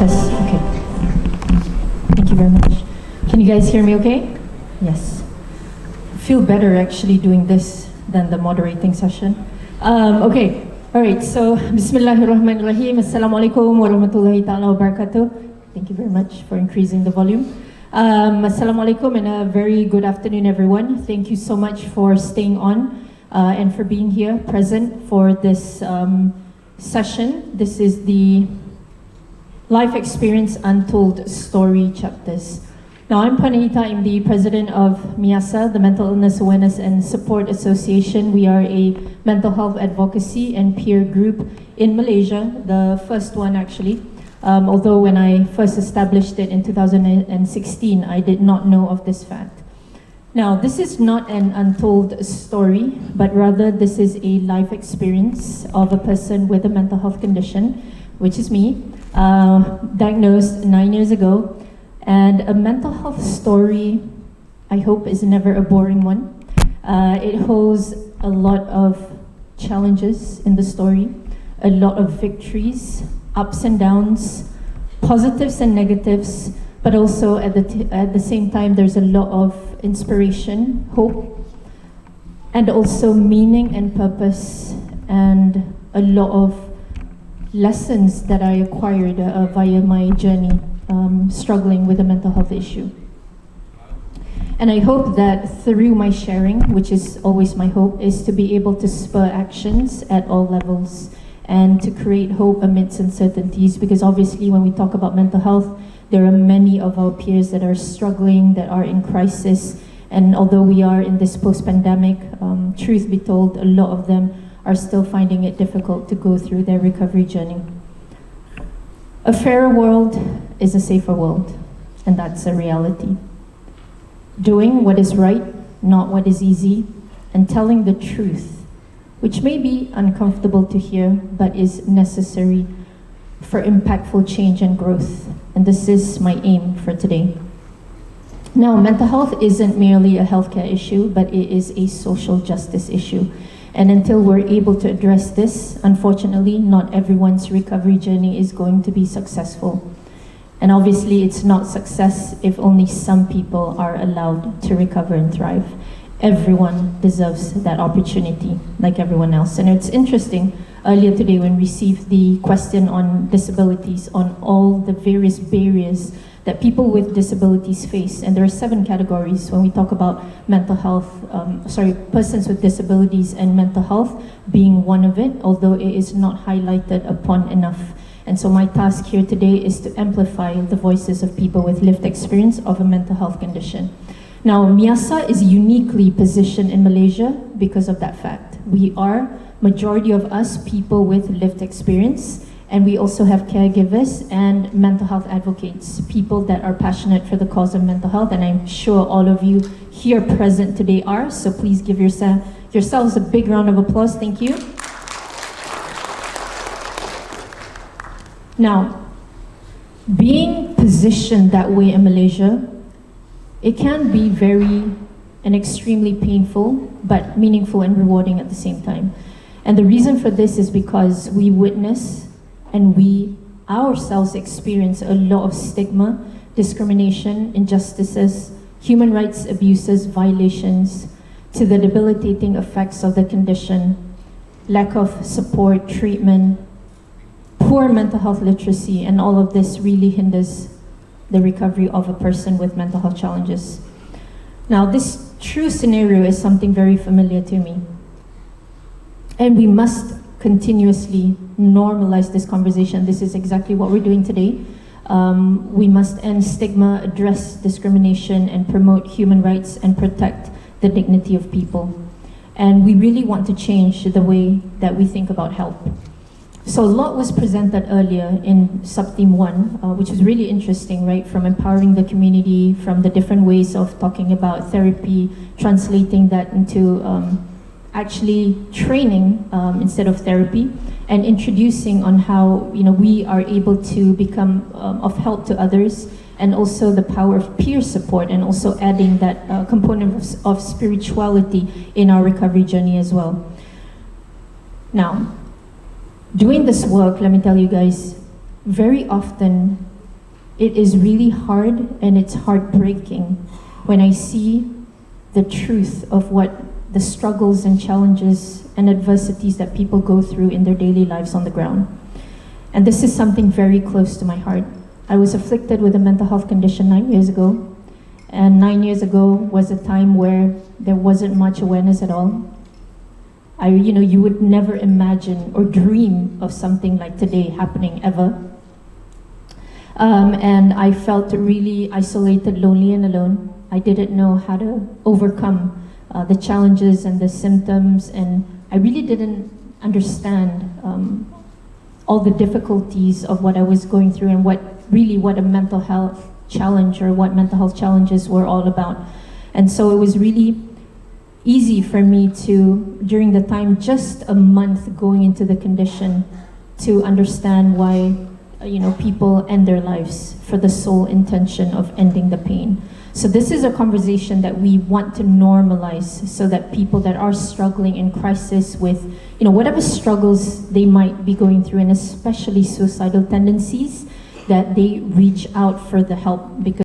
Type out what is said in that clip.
Test. Okay. Thank you very much. Can you guys hear me okay? Yes. Feel better actually doing this than the moderating session. Okay. All right. So, Bismillahirrahmanirrahim. Assalamualaikum warahmatullahi ta'ala wabarakatuh. Thank you very much for increasing the volume. Assalamualaikum and a very good afternoon, everyone. Thank you so much for staying on and for being here, present for this session. This is the Life Experience Untold Story Chapters. Now, I'm Puan Anita. I'm the president of MIASA, the Mental Illness Awareness and Support Association. We are a mental health advocacy and peer group in Malaysia, the first one actually. Although when I first established it in 2016, I did not know of this fact. Now, this is not an untold story, but rather this is a life experience of a person with a mental health condition, which is me, diagnosed 9 years ago. And a mental health story, I hope, is never a boring one. It holds a lot of challenges in the story, a lot of victories, ups and downs, positives and negatives, but also at the same time, there's a lot of inspiration, hope, and also meaning and purpose, and a lot of lessons that I acquired via my journey struggling with a mental health issue. And I hope that through my sharing, which is always my hope, is to be able to spur actions at all levels and to create hope amidst uncertainties, because obviously when we talk about mental health, there are many of our peers that are struggling, that are in crisis, and although we are in this post-pandemic, truth be told, a lot of them are still finding it difficult to go through their recovery journey. A fairer world is a safer world, and that's a reality. Doing what is right, not what is easy, and telling the truth, which may be uncomfortable to hear, but is necessary for impactful change and growth. And this is my aim for today. Now, mental health isn't merely a healthcare issue, but it is a social justice issue. And until we're able to address this, unfortunately, not everyone's recovery journey is going to be successful. And obviously, it's not success if only some people are allowed to recover and thrive. Everyone deserves that opportunity, like everyone else. And it's interesting, earlier today when we received the question on disabilities, on all the various barriers that people with disabilities face. And there are 7 categories when we talk about mental health, persons with disabilities and mental health being one of it, although it is not highlighted upon enough. And so my task here today is to amplify the voices of people with lived experience of a mental health condition. Now, MIASA is uniquely positioned in Malaysia because of that fact. We are, majority of us, people with lived experience, and we also have caregivers and mental health advocates, people that are passionate for the cause of mental health, and I'm sure all of you here present today are, so please give yourselves a big round of applause. Thank you. Now, being positioned that way in Malaysia, it can be very and extremely painful, but meaningful and rewarding at the same time. And the reason for this is because we witness and we ourselves experience a lot of stigma, discrimination, injustices, human rights abuses, violations, to the debilitating effects of the condition, lack of support, treatment, poor mental health literacy, and all of this really hinders the recovery of a person with mental health challenges. Now, this true scenario is something very familiar to me. And we must continuously normalize this conversation. This is exactly what we're doing today. We must end stigma, address discrimination, and promote human rights and protect the dignity of people. And we really want to change the way that we think about help. So a lot was presented earlier in sub-theme 1, which was really interesting, right? From empowering the community, from the different ways of talking about therapy, translating that into actually training instead of therapy, and introducing on how we are able to become of help to others, and also the power of peer support, and also adding that component of spirituality in our recovery journey as well. Now, doing this work, let me tell you guys, very often it is really hard and it's heartbreaking when I see the truth of what the struggles and challenges and adversities that people go through in their daily lives on the ground. And this is something very close to my heart. I was afflicted with a mental health condition 9 years ago. And 9 years ago was a time where there wasn't much awareness at all. You would never imagine or dream of something like today happening ever. And I felt really isolated, lonely, and alone. I didn't know how to overcome the challenges and the symptoms, and I really didn't understand all the difficulties of what I was going through and what a mental health challenge or what mental health challenges were all about. And so it was really easy for me to, during the time, just a month going into the condition, to understand why people end their lives for the sole intention of ending the pain. So this is a conversation that we want to normalize so that people that are struggling in crisis with whatever struggles they might be going through, and especially suicidal tendencies, that they reach out for the help, because